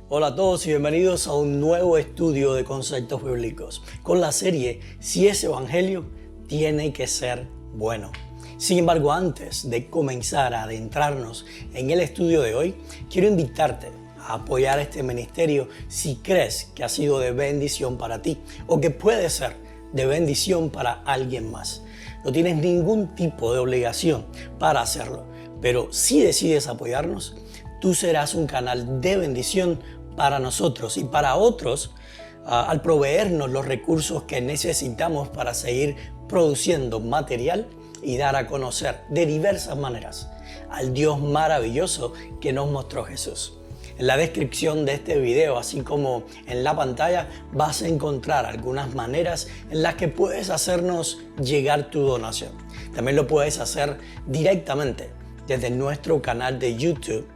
Hola a todos y bienvenidos a un nuevo estudio de conceptos bíblicos con la serie Si es Evangelio, tiene que ser bueno. Sin embargo, antes de comenzar a adentrarnos en el estudio de hoy, quiero invitarte a apoyar este ministerio si crees que ha sido de bendición para ti o que puede ser de bendición para alguien más. No tienes ningún tipo de obligación para hacerlo, pero si decides apoyarnos, tú serás un canal de bendición para nosotros y para otros al proveernos los recursos que necesitamos para seguir produciendo material y dar a conocer de diversas maneras al Dios maravilloso que nos mostró Jesús. En la descripción de este video, así como en la pantalla, vas a encontrar algunas maneras en las que puedes hacernos llegar tu donación. También lo puedes hacer directamente desde nuestro canal de YouTube,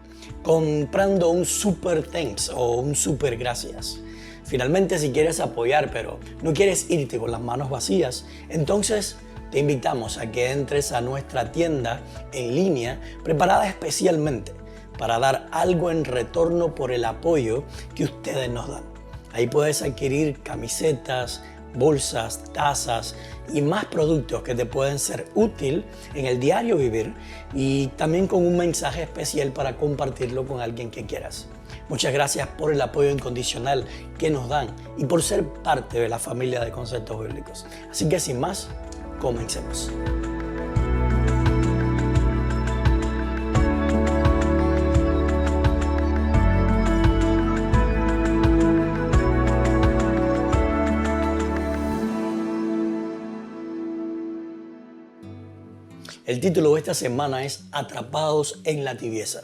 comprando un super thanks o un super gracias. Finalmente, si quieres apoyar pero no quieres irte con las manos vacías, entonces te invitamos a que entres a nuestra tienda en línea preparada especialmente para dar algo en retorno por el apoyo que ustedes nos dan. Ahí puedes adquirir camisetas, bolsas, tazas y más productos que te pueden ser útil en el diario vivir y también con un mensaje especial para compartirlo con alguien que quieras. Muchas gracias por el apoyo incondicional que nos dan y por ser parte de la familia de conceptos bíblicos. Así que sin más, comencemos. El título de esta semana es Atrapados en la tibieza.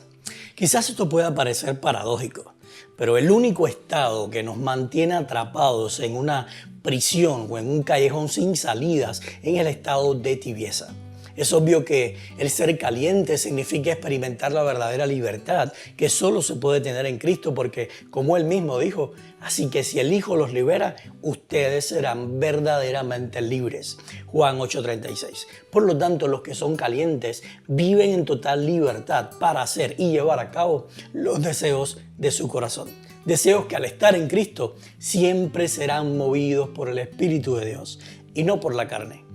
Quizás esto pueda parecer paradójico, pero el único estado que nos mantiene atrapados en una prisión o en un callejón sin salidas es el estado de tibieza. Es obvio que el ser caliente significa experimentar la verdadera libertad que solo se puede tener en Cristo porque, como Él mismo dijo, así que si el Hijo los libera, ustedes serán verdaderamente libres. Juan 8:36. Por lo tanto, los que son calientes viven en total libertad para hacer y llevar a cabo los deseos de su corazón. Deseos que al estar en Cristo siempre serán movidos por el Espíritu de Dios y no por la carne.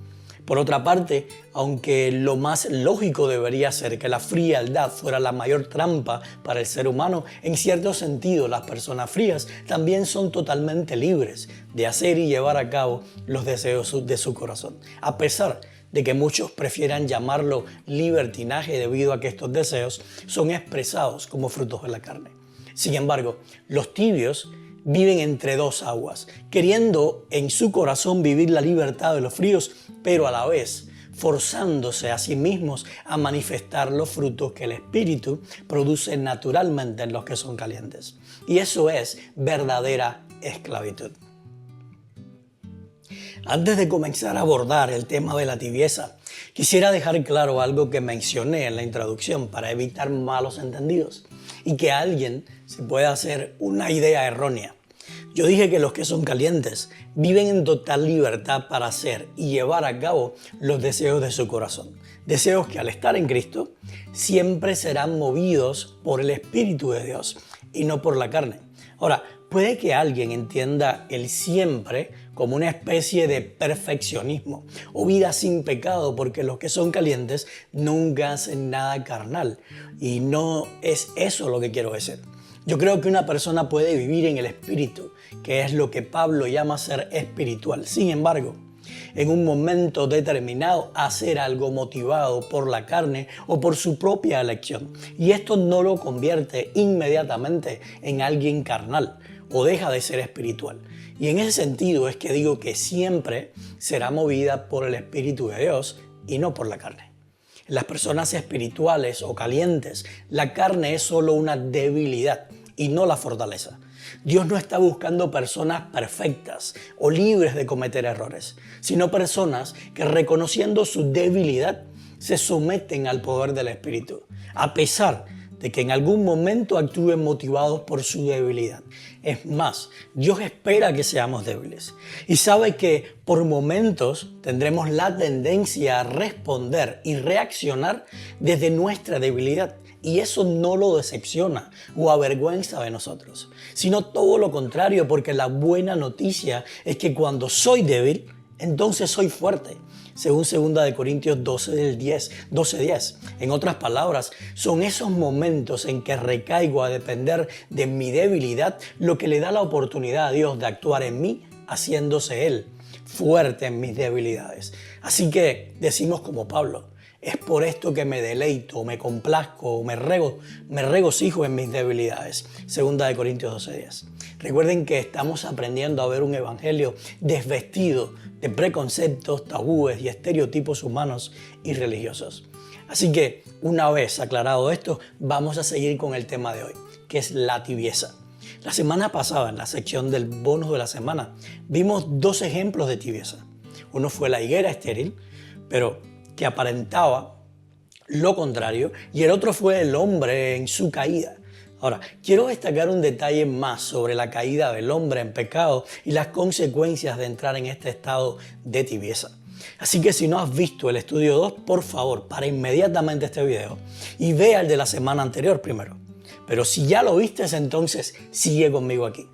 Por otra parte, aunque lo más lógico debería ser que la frialdad fuera la mayor trampa para el ser humano, en cierto sentido las personas frías también son totalmente libres de hacer y llevar a cabo los deseos de su corazón, a pesar de que muchos prefieran llamarlo libertinaje debido a que estos deseos son expresados como frutos de la carne. Sin embargo, los tibios viven entre dos aguas, queriendo en su corazón vivir la libertad de los fríos, pero a la vez forzándose a sí mismos a manifestar los frutos que el Espíritu produce naturalmente en los que son calientes. Y eso es verdadera esclavitud. Antes de comenzar a abordar el tema de la tibieza, quisiera dejar claro algo que mencioné en la introducción para evitar malos entendidos y que alguien se pueda hacer una idea errónea. Yo dije que los que son calientes viven en total libertad para hacer y llevar a cabo los deseos de su corazón. Deseos que al estar en Cristo siempre serán movidos por el Espíritu de Dios y no por la carne. Ahora, puede que alguien entienda el siempre como una especie de perfeccionismo o vida sin pecado porque los que son calientes nunca hacen nada carnal y no es eso lo que quiero decir. Yo creo que una persona puede vivir en el espíritu, que es lo que Pablo llama ser espiritual. Sin embargo, en un momento determinado hacer algo motivado por la carne o por su propia elección. Y esto no lo convierte inmediatamente en alguien carnal o deja de ser espiritual. Y en ese sentido es que digo que siempre será movida por el Espíritu de Dios y no por la carne. Las personas espirituales o calientes, la carne es solo una debilidad y no la fortaleza. Dios no está buscando personas perfectas o libres de cometer errores, sino personas que reconociendo su debilidad se someten al poder del Espíritu, a pesar de que en algún momento actúen motivados por su debilidad. Es más, Dios espera que seamos débiles y sabe que por momentos tendremos la tendencia a responder y reaccionar desde nuestra debilidad Y eso no lo decepciona o avergüenza de nosotros, sino todo lo contrario, porque la buena noticia es que cuando soy débil, entonces soy fuerte. Según 2 Corintios 12:10. En otras palabras, son esos momentos en que recaigo a depender de mi debilidad lo que le da la oportunidad a Dios de actuar en mí, haciéndose Él fuerte en mis debilidades. Así que decimos como Pablo: es por esto que me deleito, me complazco, me regocijo en mis debilidades. 2 Corintios 12:10. Recuerden que estamos aprendiendo a ver un evangelio desvestido de preconceptos, tabúes y estereotipos humanos y religiosos. Así que, una vez aclarado esto, vamos a seguir con el tema de hoy, que es la tibieza. La semana pasada, en la sección del bonus de la semana, vimos 2 ejemplos de tibieza. Uno fue la higuera estéril, pero que aparentaba lo contrario, y el otro fue el hombre en su caída. Ahora, quiero destacar un detalle más sobre la caída del hombre en pecado y las consecuencias de entrar en este estado de tibieza. Así que si no has visto el estudio 2, por favor, para inmediatamente este video y vea el de la semana anterior primero. Pero si ya lo viste, entonces sigue conmigo aquí.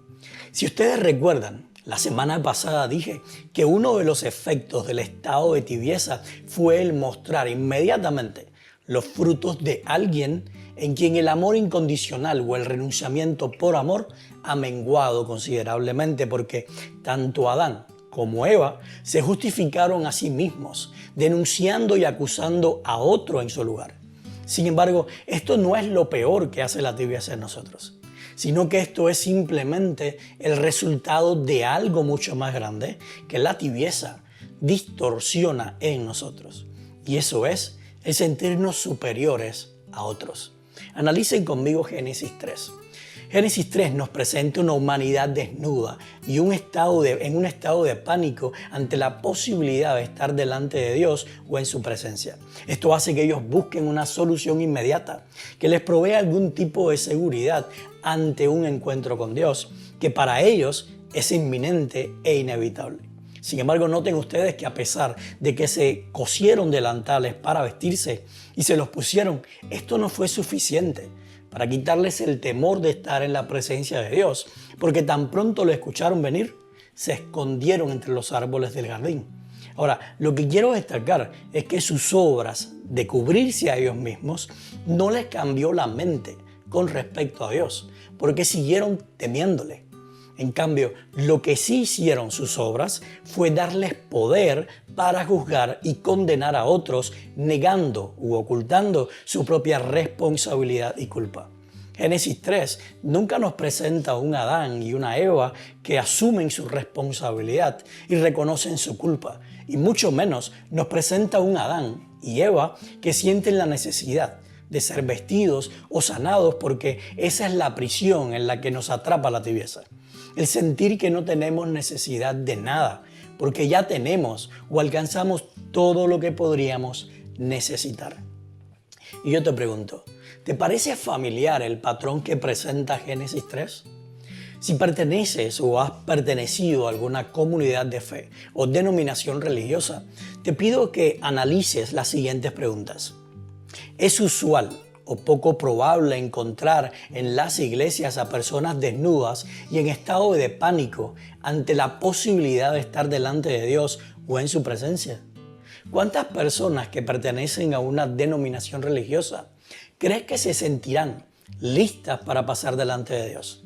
Si ustedes recuerdan, la semana pasada dije que uno de los efectos del estado de tibieza fue el mostrar inmediatamente los frutos de alguien en quien el amor incondicional o el renunciamiento por amor ha menguado considerablemente, porque tanto Adán como Eva se justificaron a sí mismos, denunciando y acusando a otro en su lugar. Sin embargo, esto no es lo peor que hace la tibieza en nosotros, sino que esto es simplemente el resultado de algo mucho más grande que la tibieza distorsiona en nosotros. Y eso es el sentirnos superiores a otros. Analicen conmigo Génesis 3. Génesis 3 nos presenta una humanidad desnuda y en un estado de pánico ante la posibilidad de estar delante de Dios o en su presencia. Esto hace que ellos busquen una solución inmediata que les provea algún tipo de seguridad ante un encuentro con Dios, que para ellos es inminente e inevitable. Sin embargo, noten ustedes que a pesar de que se cosieron delantales para vestirse y se los pusieron, esto no fue suficiente para quitarles el temor de estar en la presencia de Dios, porque tan pronto lo escucharon venir, se escondieron entre los árboles del jardín. Ahora, lo que quiero destacar es que sus obras de cubrirse a ellos mismos no les cambió la mente con respecto a Dios, porque siguieron temiéndole. En cambio, lo que sí hicieron sus obras fue darles poder para juzgar y condenar a otros, negando u ocultando su propia responsabilidad y culpa. Génesis 3 nunca nos presenta a un Adán y una Eva que asumen su responsabilidad y reconocen su culpa, y mucho menos nos presenta a un Adán y Eva que sienten la necesidad de ser vestidos o sanados, porque esa es la prisión en la que nos atrapa la tibieza. El sentir que no tenemos necesidad de nada, porque ya tenemos o alcanzamos todo lo que podríamos necesitar. Y yo te pregunto, ¿te parece familiar el patrón que presenta Génesis 3? Si perteneces o has pertenecido a alguna comunidad de fe o denominación religiosa, te pido que analices las siguientes preguntas. ¿Es usual o poco probable encontrar en las iglesias a personas desnudas y en estado de pánico ante la posibilidad de estar delante de Dios o en su presencia? ¿Cuántas personas que pertenecen a una denominación religiosa crees que se sentirán listas para pasar delante de Dios?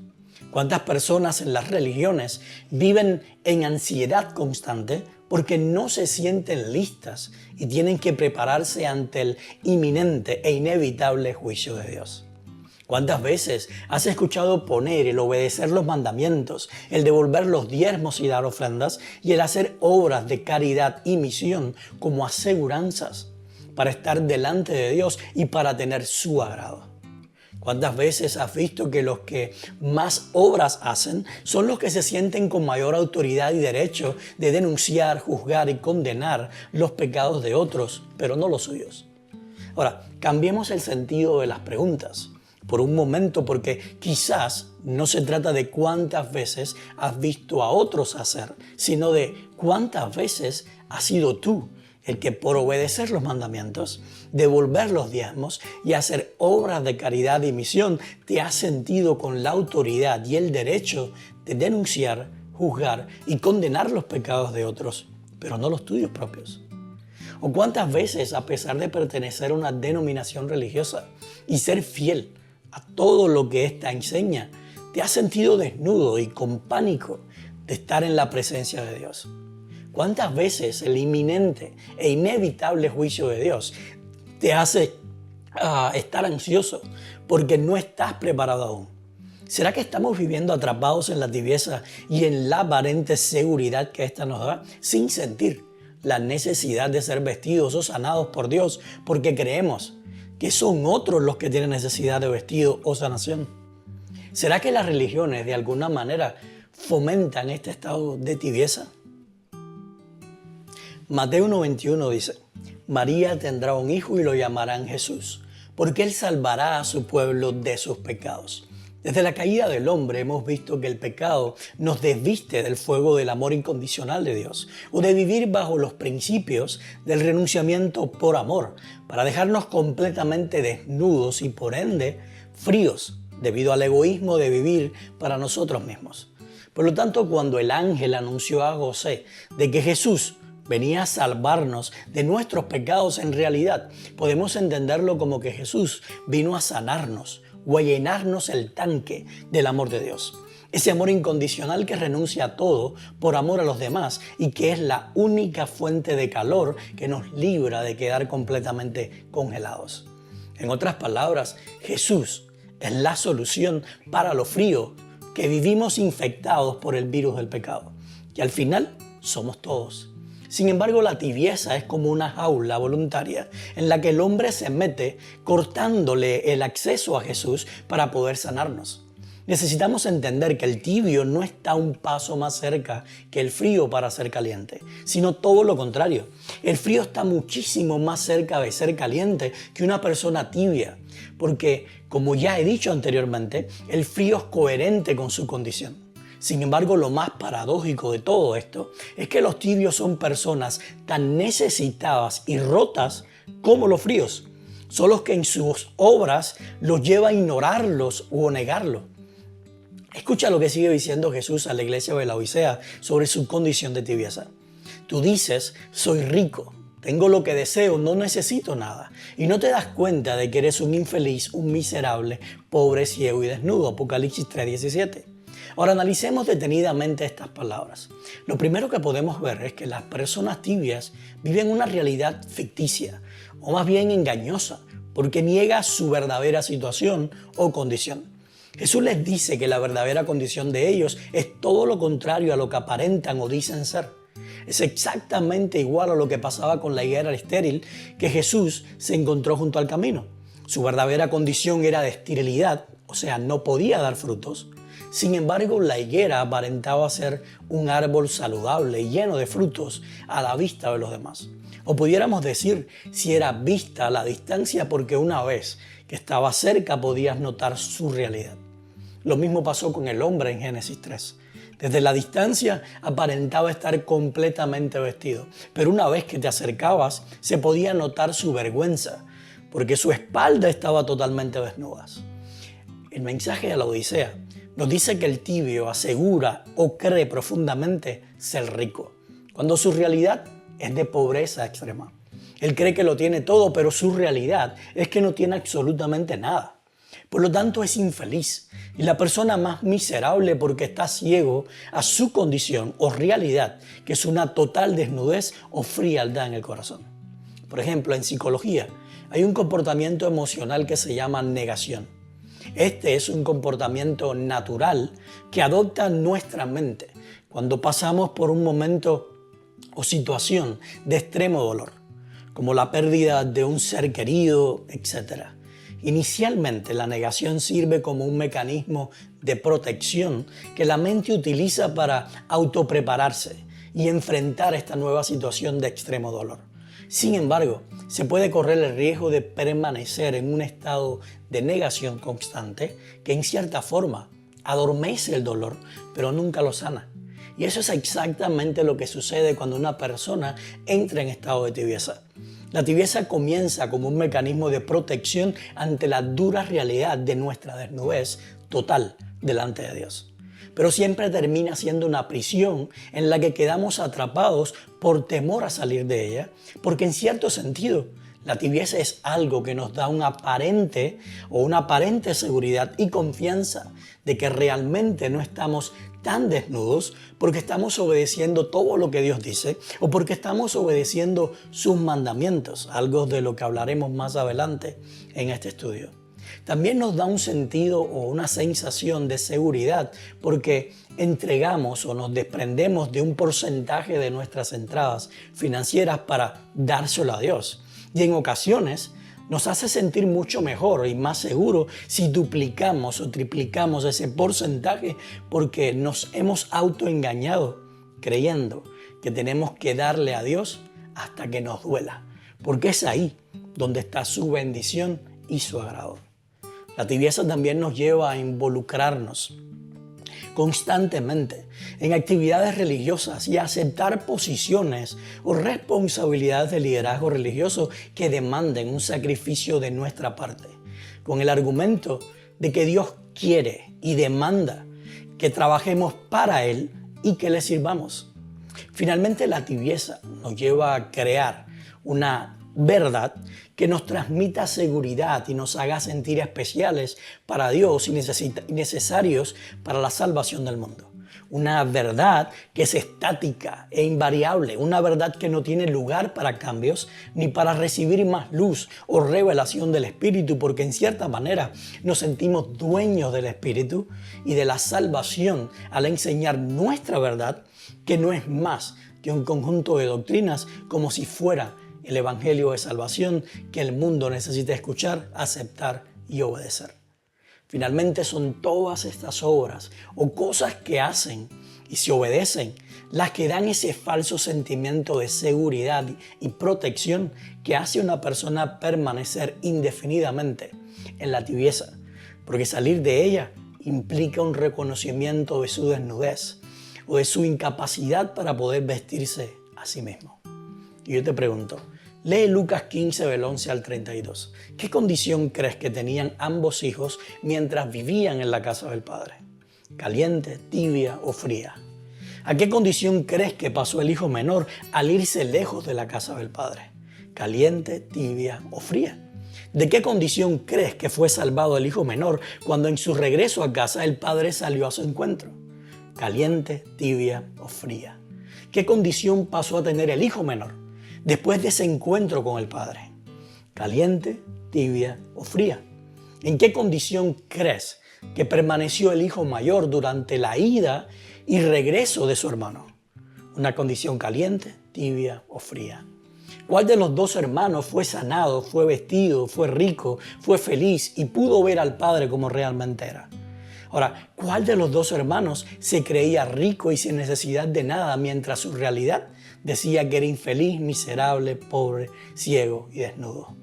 ¿Cuántas personas en las religiones viven en ansiedad constante porque no se sienten listas y tienen que prepararse ante el inminente e inevitable juicio de Dios? ¿Cuántas veces has escuchado poner el obedecer los mandamientos, el devolver los diezmos y dar ofrendas y el hacer obras de caridad y misión como aseguranzas para estar delante de Dios y para tener su agrado? ¿Cuántas veces has visto que los que más obras hacen son los que se sienten con mayor autoridad y derecho de denunciar, juzgar y condenar los pecados de otros, pero no los suyos? Ahora, cambiemos el sentido de las preguntas por un momento, porque quizás no se trata de cuántas veces has visto a otros hacer, sino de cuántas veces has sido tú el que por obedecer los mandamientos, devolver los diezmos y hacer obras de caridad y misión, te has sentido con la autoridad y el derecho de denunciar, juzgar y condenar los pecados de otros, pero no los tuyos propios. ¿O cuántas veces, a pesar de pertenecer a una denominación religiosa y ser fiel a todo lo que ésta enseña, te has sentido desnudo y con pánico de estar en la presencia de Dios? ¿Cuántas veces el inminente e inevitable juicio de Dios te hace estar ansioso porque no estás preparado aún? ¿Será que estamos viviendo atrapados en la tibieza y en la aparente seguridad que ésta nos da, sin sentir la necesidad de ser vestidos o sanados por Dios porque creemos que son otros los que tienen necesidad de vestido o sanación? ¿Será que las religiones de alguna manera fomentan este estado de tibieza? Mateo 1:21 dice: María tendrá un hijo y lo llamarán Jesús, porque él salvará a su pueblo de sus pecados. Desde la caída del hombre hemos visto que el pecado nos desviste del fuego del amor incondicional de Dios, o de vivir bajo los principios del renunciamiento por amor, para dejarnos completamente desnudos y por ende fríos, debido al egoísmo de vivir para nosotros mismos. Por lo tanto, cuando el ángel anunció a José de que Jesús venía a salvarnos de nuestros pecados, en realidad podemos entenderlo como que Jesús vino a sanarnos o a llenarnos el tanque del amor de Dios. Ese amor incondicional que renuncia a todo por amor a los demás y que es la única fuente de calor que nos libra de quedar completamente congelados. En otras palabras, Jesús es la solución para lo frío que vivimos infectados por el virus del pecado. Y al final somos todos. Sin embargo, la tibieza es como una jaula voluntaria en la que el hombre se mete cortándole el acceso a Jesús para poder sanarnos. Necesitamos entender que el tibio no está un paso más cerca que el frío para ser caliente, sino todo lo contrario. El frío está muchísimo más cerca de ser caliente que una persona tibia, porque, como ya he dicho anteriormente, el frío es coherente con su condición. Sin embargo, lo más paradójico de todo esto es que los tibios son personas tan necesitadas y rotas como los fríos, solo que en sus obras los lleva a ignorarlos o negarlos. Escucha lo que sigue diciendo Jesús a la iglesia de la Odisea sobre su condición de tibieza. Tú dices: soy rico, tengo lo que deseo, no necesito nada. Y no te das cuenta de que eres un infeliz, un miserable, pobre, ciego y desnudo. Apocalipsis 3:17. Ahora analicemos detenidamente estas palabras. Lo primero que podemos ver es que las personas tibias viven una realidad ficticia, o más bien engañosa, porque niega su verdadera situación o condición. Jesús les dice que la verdadera condición de ellos es todo lo contrario a lo que aparentan o dicen ser. Es exactamente igual a lo que pasaba con la higuera estéril que Jesús se encontró junto al camino. Su verdadera condición era de esterilidad, o sea, no podía dar frutos. Sin embargo, la higuera aparentaba ser un árbol saludable y lleno de frutos a la vista de los demás. O pudiéramos decir, si era vista a la distancia, porque una vez que estaba cerca podías notar su realidad. Lo mismo pasó con el hombre en Génesis 3. Desde la distancia aparentaba estar completamente vestido, pero una vez que te acercabas se podía notar su vergüenza, porque su espalda estaba totalmente desnuda. El mensaje de la Odisea nos dice que el tibio asegura o cree profundamente ser rico, cuando su realidad es de pobreza extrema. Él cree que lo tiene todo, pero su realidad es que no tiene absolutamente nada. Por lo tanto, es infeliz y la persona más miserable porque está ciego a su condición o realidad, que es una total desnudez o frialdad en el corazón. Por ejemplo, en psicología hay un comportamiento emocional que se llama negación. Este es un comportamiento natural que adopta nuestra mente cuando pasamos por un momento o situación de extremo dolor, como la pérdida de un ser querido, etc. Inicialmente, la negación sirve como un mecanismo de protección que la mente utiliza para autoprepararse y enfrentar esta nueva situación de extremo dolor. Sin embargo, se puede correr el riesgo de permanecer en un estado de negación constante que en cierta forma adormece el dolor, pero nunca lo sana. Y eso es exactamente lo que sucede cuando una persona entra en estado de tibieza. La tibieza comienza como un mecanismo de protección ante la dura realidad de nuestra desnudez total delante de Dios. Pero siempre termina siendo una prisión en la que quedamos atrapados por temor a salir de ella, porque en cierto sentido la tibieza es algo que nos da una aparente seguridad y confianza de que realmente no estamos tan desnudos porque estamos obedeciendo todo lo que Dios dice o porque estamos obedeciendo sus mandamientos, algo de lo que hablaremos más adelante en este estudio. También nos da un sentido o una sensación de seguridad porque entregamos o nos desprendemos de un porcentaje de nuestras entradas financieras para dárselo a Dios. Y en ocasiones nos hace sentir mucho mejor y más seguro si duplicamos o triplicamos ese porcentaje porque nos hemos autoengañado creyendo que tenemos que darle a Dios hasta que nos duela, porque es ahí donde está su bendición y su agrado. La tibieza también nos lleva a involucrarnos constantemente en actividades religiosas y a aceptar posiciones o responsabilidades de liderazgo religioso que demanden un sacrificio de nuestra parte, con el argumento de que Dios quiere y demanda que trabajemos para Él y que le sirvamos. Finalmente, la tibieza nos lleva a crear una verdad que nos transmita seguridad y nos haga sentir especiales para Dios y necesarios para la salvación del mundo. Una verdad que es estática e invariable, una verdad que no tiene lugar para cambios ni para recibir más luz o revelación del Espíritu, porque en cierta manera nos sentimos dueños del Espíritu y de la salvación al enseñar nuestra verdad, que no es más que un conjunto de doctrinas como si fuera el Evangelio de salvación que el mundo necesita escuchar, aceptar y obedecer. Finalmente son todas estas obras o cosas que hacen y se obedecen las que dan ese falso sentimiento de seguridad y protección que hace a una persona permanecer indefinidamente en la tibieza, porque salir de ella implica un reconocimiento de su desnudez o de su incapacidad para poder vestirse a sí mismo. Y yo te pregunto, lee Lucas 15 del 11 al 32. ¿Qué condición crees que tenían ambos hijos mientras vivían en la casa del padre? ¿Caliente, tibia o fría? ¿A qué condición crees que pasó el hijo menor al irse lejos de la casa del padre? ¿Caliente, tibia o fría? ¿De qué condición crees que fue salvado el hijo menor cuando en su regreso a casa el padre salió a su encuentro? ¿Caliente, tibia o fría? ¿Qué condición pasó a tener el hijo menor después de ese encuentro con el Padre? ¿Caliente, tibia o fría? ¿En qué condición crees que permaneció el hijo mayor durante la ida y regreso de su hermano? ¿Una condición caliente, tibia o fría? ¿Cuál de los dos hermanos fue sanado, fue vestido, fue rico, fue feliz y pudo ver al Padre como realmente era? Ahora, ¿cuál de los dos hermanos se creía rico y sin necesidad de nada mientras su realidad decía que era infeliz, miserable, pobre, ciego y desnudo?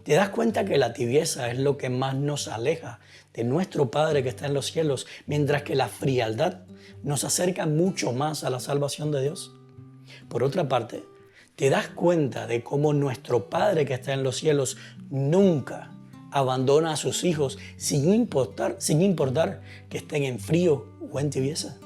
¿Te das cuenta que la tibieza es lo que más nos aleja de nuestro Padre que está en los cielos, mientras que la frialdad nos acerca mucho más a la salvación de Dios? Por otra parte, ¿te das cuenta de cómo nuestro Padre que está en los cielos nunca abandona a sus hijos sin importar que estén en frío o en tibieza?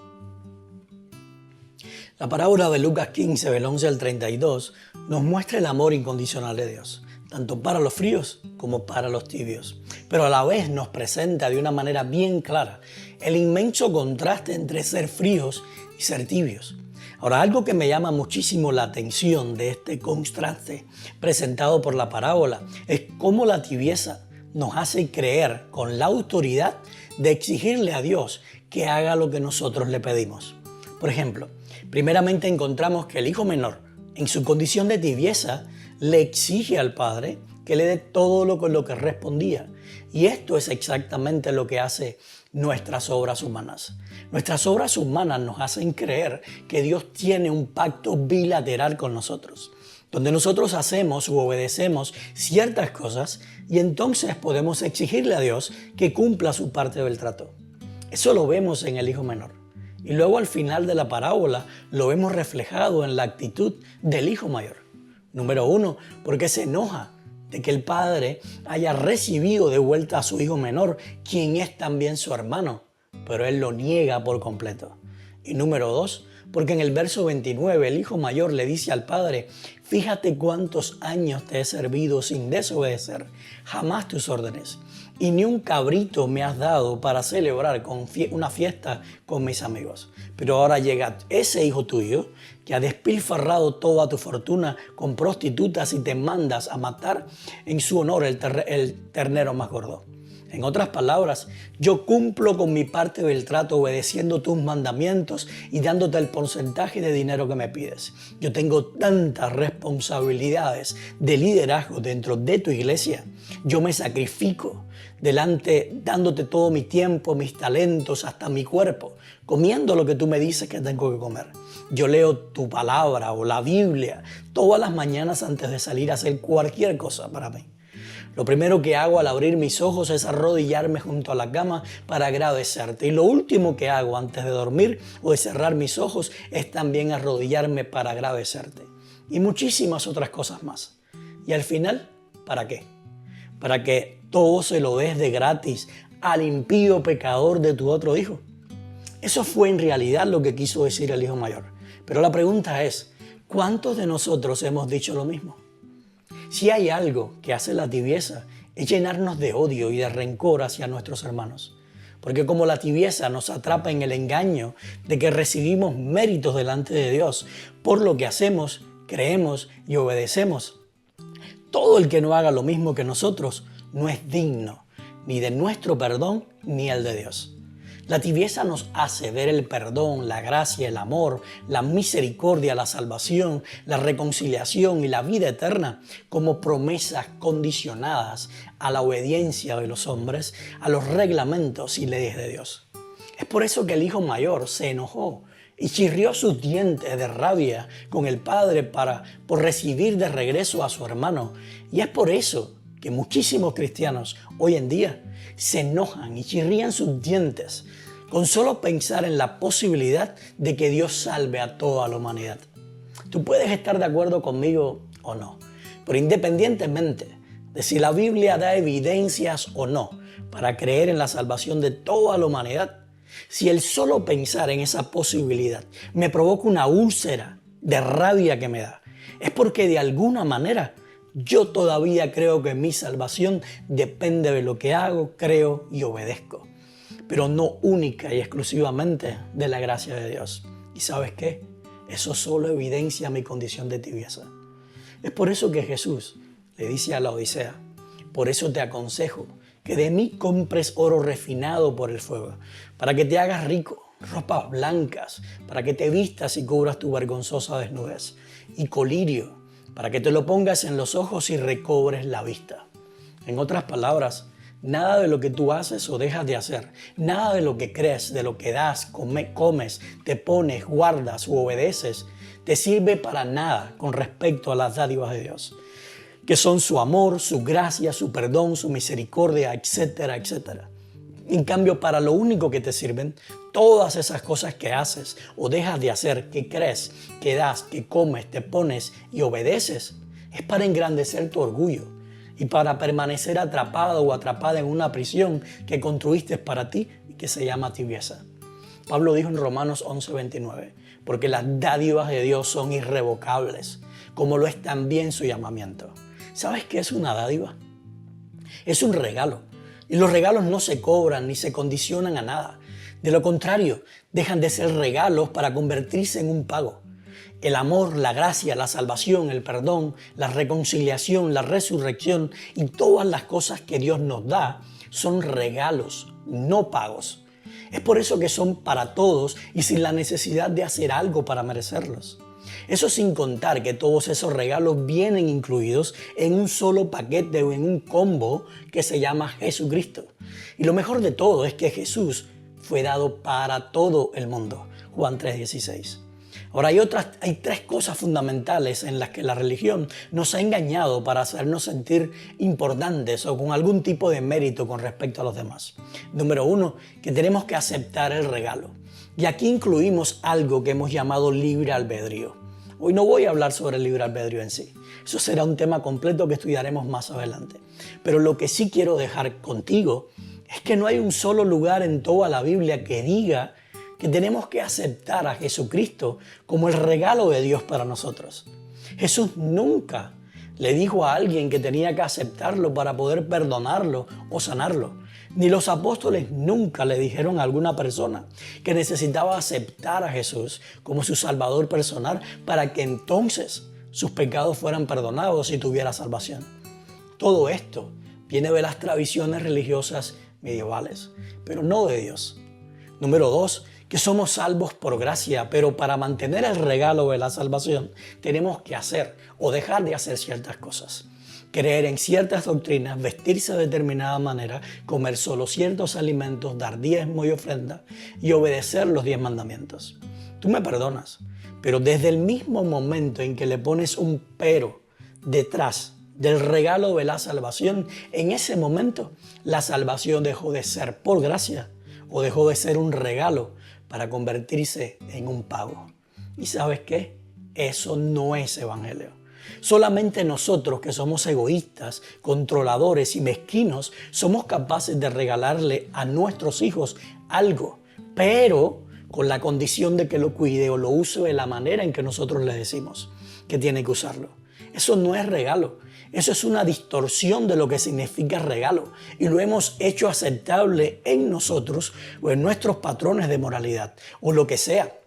La parábola de Lucas 15, del 11 al 32, nos muestra el amor incondicional de Dios, tanto para los fríos como para los tibios. Pero a la vez nos presenta de una manera bien clara el inmenso contraste entre ser fríos y ser tibios. Ahora, algo que me llama muchísimo la atención de este contraste presentado por la parábola es cómo la tibieza nos hace creer con la autoridad de exigirle a Dios que haga lo que nosotros le pedimos. Por ejemplo, primeramente encontramos que el hijo menor, en su condición de tibieza, le exige al padre que le dé todo lo que respondía. Y esto es exactamente lo que hace nuestras obras humanas. Nuestras obras humanas nos hacen creer que Dios tiene un pacto bilateral con nosotros, donde nosotros hacemos u obedecemos ciertas cosas y entonces podemos exigirle a Dios que cumpla su parte del trato. Eso lo vemos en el hijo menor. Y luego al final de la parábola lo vemos reflejado en la actitud del hijo mayor. Número 1, porque se enoja de que el padre haya recibido de vuelta a su hijo menor, quien es también su hermano, pero él lo niega por completo. Y número 2, porque en el verso 29 el hijo mayor le dice al padre: fíjate cuántos años te he servido sin desobedecer jamás tus órdenes, y ni un cabrito me has dado para celebrar una fiesta con mis amigos. Pero ahora llega ese hijo tuyo que ha despilfarrado toda tu fortuna con prostitutas y te mandas a matar en su honor el ternero más gordo. En otras palabras, yo cumplo con mi parte del trato obedeciendo tus mandamientos y dándote el porcentaje de dinero que me pides. Yo tengo tantas responsabilidades de liderazgo dentro de tu iglesia. Yo me sacrifico dándote todo mi tiempo, mis talentos, hasta mi cuerpo, comiendo lo que tú me dices que tengo que comer. Yo leo tu palabra o la Biblia todas las mañanas antes de salir a hacer cualquier cosa para mí. Lo primero que hago al abrir mis ojos es arrodillarme junto a la cama para agradecerte. Y lo último que hago antes de dormir o de cerrar mis ojos es también arrodillarme para agradecerte. Y muchísimas otras cosas más. Y al final, ¿para qué? Para que todo se lo des de gratis al impío pecador de tu otro hijo. Eso fue en realidad lo que quiso decir el hijo mayor. Pero la pregunta es, ¿cuántos de nosotros hemos dicho lo mismo? Si hay algo que hace la tibieza, es llenarnos de odio y de rencor hacia nuestros hermanos. Porque como la tibieza nos atrapa en el engaño de que recibimos méritos delante de Dios por lo que hacemos, creemos y obedecemos, todo el que no haga lo mismo que nosotros no es digno ni de nuestro perdón ni el de Dios. La tibieza nos hace ver el perdón, la gracia, el amor, la misericordia, la salvación, la reconciliación y la vida eterna como promesas condicionadas a la obediencia de los hombres, a los reglamentos y leyes de Dios. Es por eso que el hijo mayor se enojó y chirrió sus dientes de rabia con el padre por recibir de regreso a su hermano. Y es por eso que muchísimos cristianos hoy en día se enojan y chirrían sus dientes con solo pensar en la posibilidad de que Dios salve a toda la humanidad. Tú puedes estar de acuerdo conmigo o no, pero independientemente de si la Biblia da evidencias o no para creer en la salvación de toda la humanidad, si el solo pensar en esa posibilidad me provoca una úlcera de rabia que me da, es porque de alguna manera yo todavía creo que mi salvación depende de lo que hago, creo y obedezco, pero no única y exclusivamente de la gracia de Dios. ¿Y sabes qué? Eso solo evidencia mi condición de tibieza. Es por eso que Jesús le dice a la Odisea: por eso te aconsejo que de mí compres oro refinado por el fuego, para que te hagas rico, ropas blancas, para que te vistas y cubras tu vergonzosa desnudez, y colirio, para que te lo pongas en los ojos y recobres la vista. En otras palabras, nada de lo que tú haces o dejas de hacer, nada de lo que crees, de lo que das, comes, te pones, guardas u obedeces, te sirve para nada con respecto a las dádivas de Dios, que son su amor, su gracia, su perdón, su misericordia, etcétera, etcétera. En cambio, para lo único que te sirven, todas esas cosas que haces o dejas de hacer, que crees, que das, que comes, te pones y obedeces, es para engrandecer tu orgullo y para permanecer atrapado o atrapada en una prisión que construiste para ti y que se llama tibieza. Pablo dijo en Romanos 11:29, porque las dádivas de Dios son irrevocables, como lo es también su llamamiento. ¿Sabes qué es una dádiva? Es un regalo. Y los regalos no se cobran ni se condicionan a nada. De lo contrario, dejan de ser regalos para convertirse en un pago. El amor, la gracia, la salvación, el perdón, la reconciliación, la resurrección y todas las cosas que Dios nos da son regalos, no pagos. Es por eso que son para todos y sin la necesidad de hacer algo para merecerlos. Eso sin contar que todos esos regalos vienen incluidos en un solo paquete o en un combo que se llama Jesucristo. Y lo mejor de todo es que Jesús fue dado para todo el mundo. Juan 3:16. Ahora, hay tres cosas fundamentales en las que la religión nos ha engañado para hacernos sentir importantes o con algún tipo de mérito con respecto a los demás. Número uno, que tenemos que aceptar el regalo. Y aquí incluimos algo que hemos llamado libre albedrío. Hoy no voy a hablar sobre el libre albedrío en sí. Eso será un tema completo que estudiaremos más adelante. Pero lo que sí quiero dejar contigo es que no hay un solo lugar en toda la Biblia que diga que tenemos que aceptar a Jesucristo como el regalo de Dios para nosotros. Jesús nunca le dijo a alguien que tenía que aceptarlo para poder perdonarlo o sanarlo. Ni los apóstoles nunca le dijeron a alguna persona que necesitaba aceptar a Jesús como su Salvador personal para que entonces sus pecados fueran perdonados y tuviera salvación. Todo esto viene de las tradiciones religiosas medievales, pero no de Dios. Número dos, que somos salvos por gracia, pero para mantener el regalo de la salvación tenemos que hacer o dejar de hacer ciertas cosas. Creer en ciertas doctrinas, vestirse de determinada manera, comer solo ciertos alimentos, dar diezmo y ofrenda y obedecer los 10 mandamientos. Tú me perdonas, pero desde el mismo momento en que le pones un pero detrás del regalo de la salvación, en ese momento la salvación dejó de ser por gracia o dejó de ser un regalo para convertirse en un pago. ¿Y sabes qué? Eso no es evangelio. Solamente nosotros, que somos egoístas, controladores y mezquinos, somos capaces de regalarle a nuestros hijos algo, pero con la condición de que lo cuide o lo use de la manera en que nosotros le decimos que tiene que usarlo. Eso no es regalo. Eso es una distorsión de lo que significa regalo y lo hemos hecho aceptable en nosotros o en nuestros patrones de moralidad o lo que sea,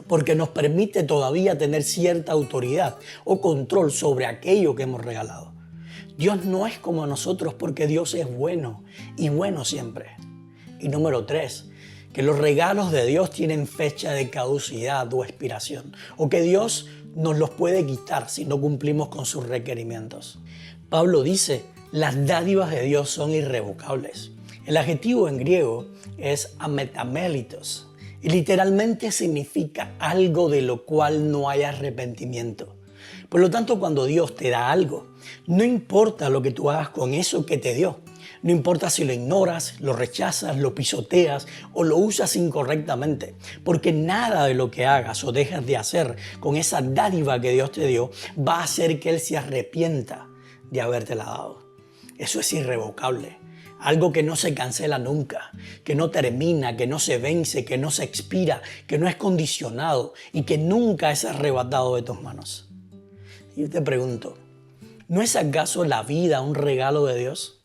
porque nos permite todavía tener cierta autoridad o control sobre aquello que hemos regalado. Dios no es como nosotros porque Dios es bueno y bueno siempre. Y número tres, que los regalos de Dios tienen fecha de caducidad o expiración, o que Dios nos los puede quitar si no cumplimos con sus requerimientos. Pablo dice, las dádivas de Dios son irrevocables. El adjetivo en griego es ametamelitos y literalmente significa algo de lo cual no hay arrepentimiento. Por lo tanto, cuando Dios te da algo, no importa lo que tú hagas con eso que te dio. No importa si lo ignoras, lo rechazas, lo pisoteas o lo usas incorrectamente, porque nada de lo que hagas o dejas de hacer con esa dádiva que Dios te dio va a hacer que Él se arrepienta de habértela dado. Eso es irrevocable, algo que no se cancela nunca, que no termina, que no se vence, que no se expira, que no es condicionado y que nunca es arrebatado de tus manos. Y yo te pregunto, ¿no es acaso la vida un regalo de Dios?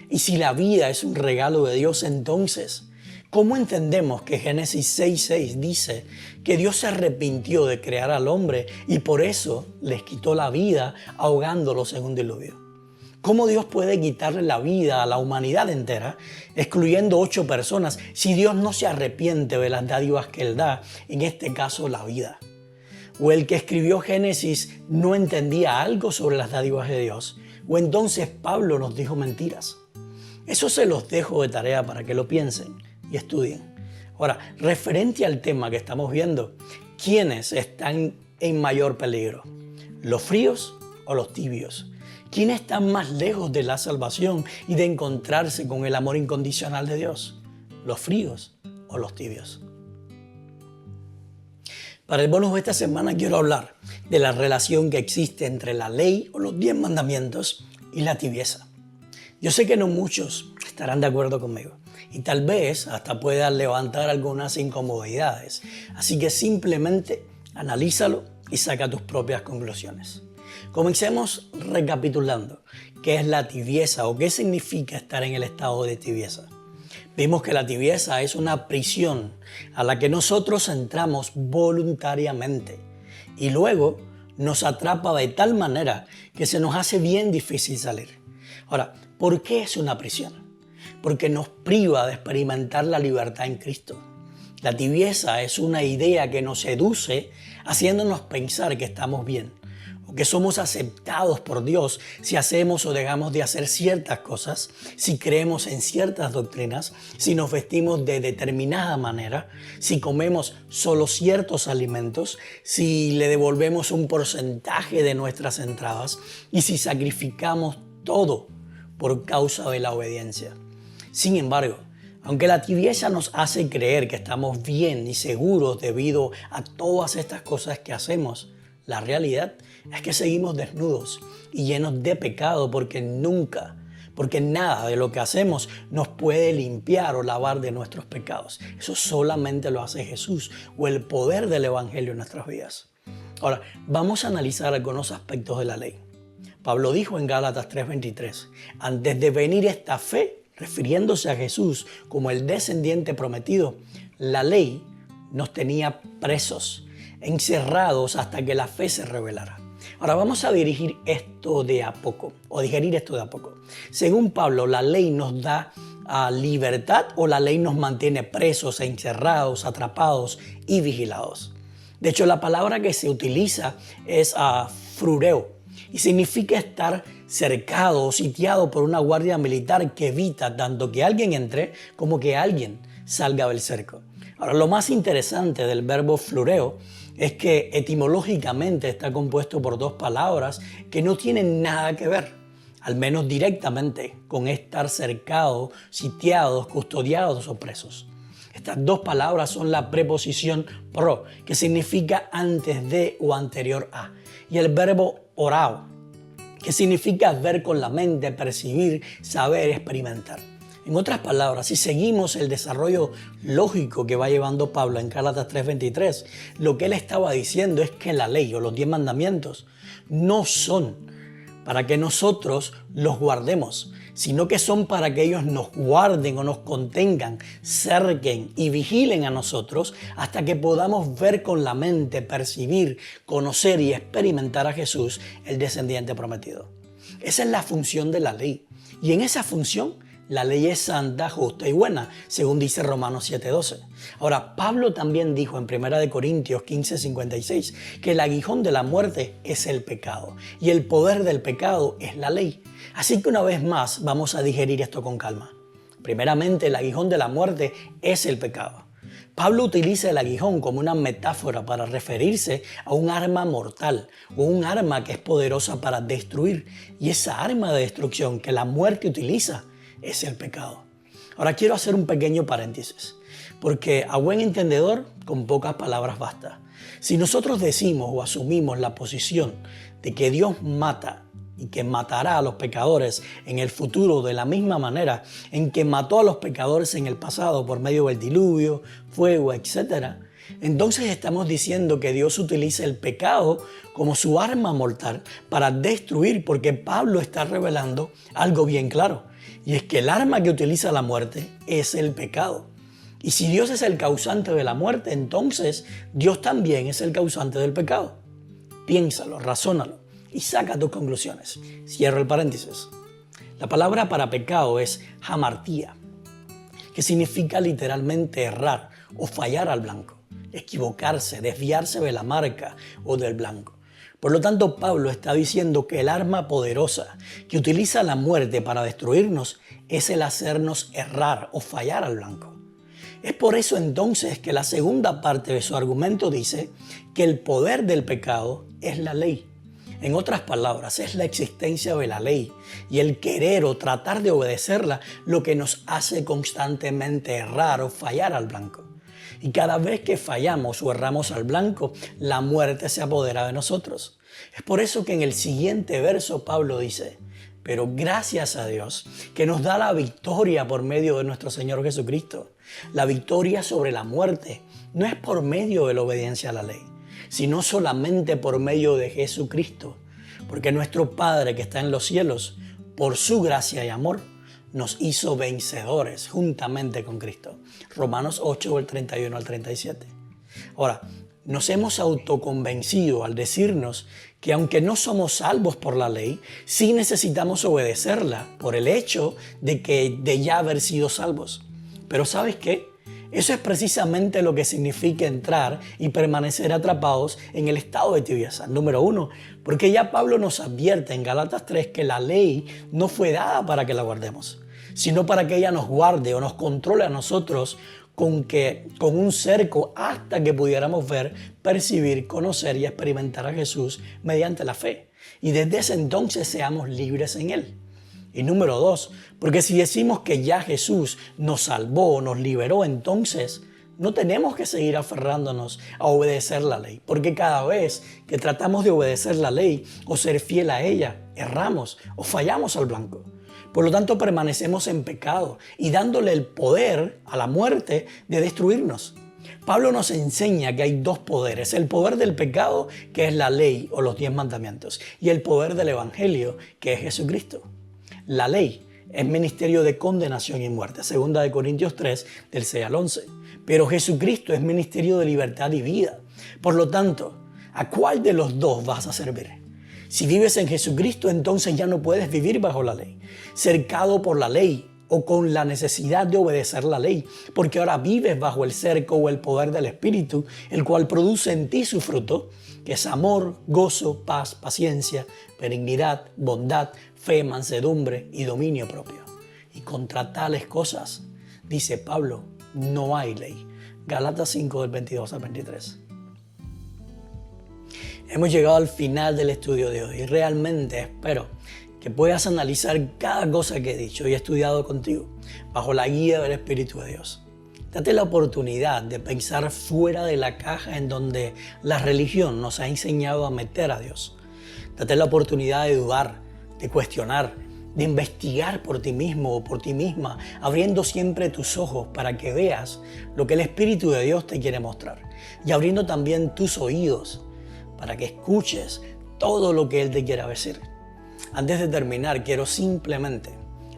Y si la vida es un regalo de Dios, entonces, ¿cómo entendemos que Génesis 6:6 dice que Dios se arrepintió de crear al hombre y por eso les quitó la vida ahogándolos en un diluvio? ¿Cómo Dios puede quitarle la vida a la humanidad entera, excluyendo 8 personas, si Dios no se arrepiente de las dádivas que Él da, en este caso la vida? ¿O el que escribió Génesis no entendía algo sobre las dádivas de Dios? ¿O entonces Pablo nos dijo mentiras? Eso se los dejo de tarea para que lo piensen y estudien. Ahora, referente al tema que estamos viendo, ¿quiénes están en mayor peligro? ¿Los fríos o los tibios? ¿Quiénes están más lejos de la salvación y de encontrarse con el amor incondicional de Dios? ¿Los fríos o los tibios? Para el bonus de esta semana quiero hablar de la relación que existe entre la ley o los 10 mandamientos y la tibieza. Yo sé que no muchos estarán de acuerdo conmigo y tal vez hasta pueda levantar algunas incomodidades. Así que simplemente analízalo y saca tus propias conclusiones. Comencemos recapitulando qué es la tibieza o qué significa estar en el estado de tibieza. Vimos que la tibieza es una prisión a la que nosotros entramos voluntariamente y luego nos atrapa de tal manera que se nos hace bien difícil salir. Ahora, ¿por qué es una prisión? Porque nos priva de experimentar la libertad en Cristo. La tibieza es una idea que nos seduce haciéndonos pensar que estamos bien o que somos aceptados por Dios si hacemos o dejamos de hacer ciertas cosas, si creemos en ciertas doctrinas, si nos vestimos de determinada manera, si comemos solo ciertos alimentos, si le devolvemos un porcentaje de nuestras entradas y si sacrificamos todo por causa de la obediencia. Sin embargo, aunque la tibieza nos hace creer que estamos bien y seguros debido a todas estas cosas que hacemos, la realidad es que seguimos desnudos y llenos de pecado porque nada de lo que hacemos nos puede limpiar o lavar de nuestros pecados. Eso solamente lo hace Jesús o el poder del Evangelio en nuestras vidas. Ahora, vamos a analizar algunos aspectos de la ley. Pablo dijo en Gálatas 3:23, antes de venir esta fe, refiriéndose a Jesús como el descendiente prometido, la ley nos tenía presos, encerrados hasta que la fe se revelara. Ahora vamos a digerir esto de a poco. Según Pablo, la ley nos da libertad o la ley nos mantiene presos, encerrados, atrapados y vigilados. De hecho, la palabra que se utiliza es frureo y significa estar cercado o sitiado por una guardia militar que evita tanto que alguien entre como que alguien salga del cerco. Ahora, lo más interesante del verbo flureo es que etimológicamente está compuesto por dos palabras que no tienen nada que ver, al menos directamente, con estar cercados, sitiados, custodiados o presos. Estas dos palabras son la preposición pro, que significa antes de o anterior a, y el verbo orao, que significa ver con la mente, percibir, saber, experimentar. En otras palabras, si seguimos el desarrollo lógico que va llevando Pablo en Gálatas 3:23, lo que él estaba diciendo es que la ley o los 10 mandamientos no son para que nosotros los guardemos, sino que son para que ellos nos guarden o nos contengan, cerquen y vigilen a nosotros hasta que podamos ver con la mente, percibir, conocer y experimentar a Jesús, el descendiente prometido. Esa es la función de la ley. Y en esa función, la ley es santa, justa y buena, según dice Romanos 7:12. Ahora, Pablo también dijo en 1 Corintios 15:56 que el aguijón de la muerte es el pecado y el poder del pecado es la ley. Así que una vez más vamos a digerir esto con calma. Primeramente, el aguijón de la muerte es el pecado. Pablo utiliza el aguijón como una metáfora para referirse a un arma mortal o un arma que es poderosa para destruir. Y esa arma de destrucción que la muerte utiliza es el pecado. Ahora quiero hacer un pequeño paréntesis, porque a buen entendedor con pocas palabras basta. Si nosotros decimos o asumimos la posición de que Dios mata y que matará a los pecadores en el futuro de la misma manera en que mató a los pecadores en el pasado por medio del diluvio, fuego, etc., entonces estamos diciendo que Dios utiliza el pecado como su arma mortal para destruir, porque Pablo está revelando algo bien claro, y es que el arma que utiliza la muerte es el pecado. Y si Dios es el causante de la muerte, entonces Dios también es el causante del pecado. Piénsalo, razónalo y saca tus conclusiones. Cierro el paréntesis. La palabra para pecado es hamartía, que significa literalmente errar o fallar al blanco, equivocarse, desviarse de la marca o del blanco. Por lo tanto, Pablo está diciendo que el arma poderosa que utiliza la muerte para destruirnos es el hacernos errar o fallar al blanco. Es por eso entonces que la segunda parte de su argumento dice que el poder del pecado es la ley. En otras palabras, es la existencia de la ley y el querer o tratar de obedecerla lo que nos hace constantemente errar o fallar al blanco. Y cada vez que fallamos o erramos al blanco, la muerte se apodera de nosotros. Es por eso que en el siguiente verso Pablo dice: pero gracias a Dios que nos da la victoria por medio de nuestro Señor Jesucristo. La victoria sobre la muerte no es por medio de la obediencia a la ley, sino solamente por medio de Jesucristo. Porque nuestro Padre que está en los cielos, por su gracia y amor, nos hizo vencedores juntamente con Cristo. Romanos 8, del 31 al 37. Ahora, nos hemos autoconvencido al decirnos que aunque no somos salvos por la ley, sí necesitamos obedecerla por el hecho de ya haber sido salvos. Pero ¿sabes qué? Eso es precisamente lo que significa entrar y permanecer atrapados en el estado de tibieza. Número 1, porque ya Pablo nos advierte en Gálatas 3 que la ley no fue dada para que la guardemos, sino para que ella nos guarde o nos controle a nosotros con un cerco hasta que pudiéramos ver, percibir, conocer y experimentar a Jesús mediante la fe. Y desde ese entonces seamos libres en Él. Y número 2, porque si decimos que ya Jesús nos salvó, nos liberó, entonces no tenemos que seguir aferrándonos a obedecer la ley. Porque cada vez que tratamos de obedecer la ley o ser fiel a ella, erramos o fallamos al blanco. Por lo tanto, permanecemos en pecado y dándole el poder a la muerte de destruirnos. Pablo nos enseña que hay dos poderes, el poder del pecado, que es la ley o los 10 mandamientos, y el poder del evangelio, que es Jesucristo. La ley es ministerio de condenación y muerte, 2 Corintios 3, del 6 al 11. Pero Jesucristo es ministerio de libertad y vida. Por lo tanto, ¿a cuál de los dos vas a servir? Si vives en Jesucristo, entonces ya no puedes vivir bajo la ley, cercado por la ley o con la necesidad de obedecer la ley, porque ahora vives bajo el cerco o el poder del Espíritu, el cual produce en ti su fruto, que es amor, gozo, paz, paciencia, benignidad, bondad, fe, mansedumbre y dominio propio. Y contra tales cosas, dice Pablo, no hay ley. Gálatas 5, del 22 al 23. Hemos llegado al final del estudio de hoy y realmente espero que puedas analizar cada cosa que he dicho y he estudiado contigo bajo la guía del Espíritu de Dios. Date la oportunidad de pensar fuera de la caja en donde la religión nos ha enseñado a meter a Dios. Date la oportunidad de dudar, de cuestionar, de investigar por ti mismo o por ti misma, abriendo siempre tus ojos para que veas lo que el Espíritu de Dios te quiere mostrar y abriendo también tus oídos para que escuches todo lo que Él te quiera decir. Antes de terminar, quiero simplemente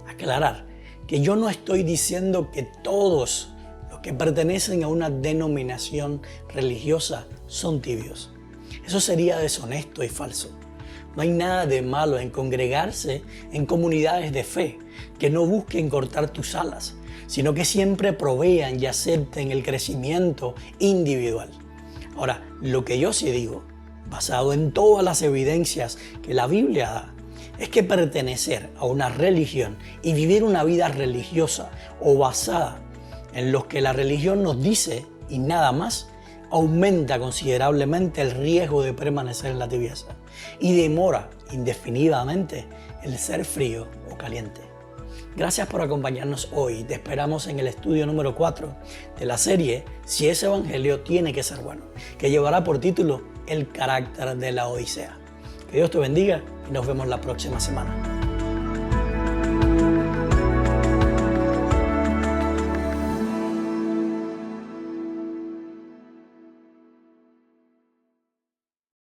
aclarar que yo no estoy diciendo que todos los que pertenecen a una denominación religiosa son tibios. Eso sería deshonesto y falso. No hay nada de malo en congregarse en comunidades de fe que no busquen cortar tus alas, sino que siempre provean y acepten el crecimiento individual. Ahora, lo que yo sí digo, basado en todas las evidencias que la Biblia da, es que pertenecer a una religión y vivir una vida religiosa o basada en lo que la religión nos dice y nada más, aumenta considerablemente el riesgo de permanecer en la tibieza y demora indefinidamente el ser frío o caliente. Gracias por acompañarnos hoy. Te esperamos en el estudio número 4 de la serie Si ese evangelio tiene que ser bueno, que llevará por título El carácter de la Odisea. Que Dios te bendiga y nos vemos la próxima semana.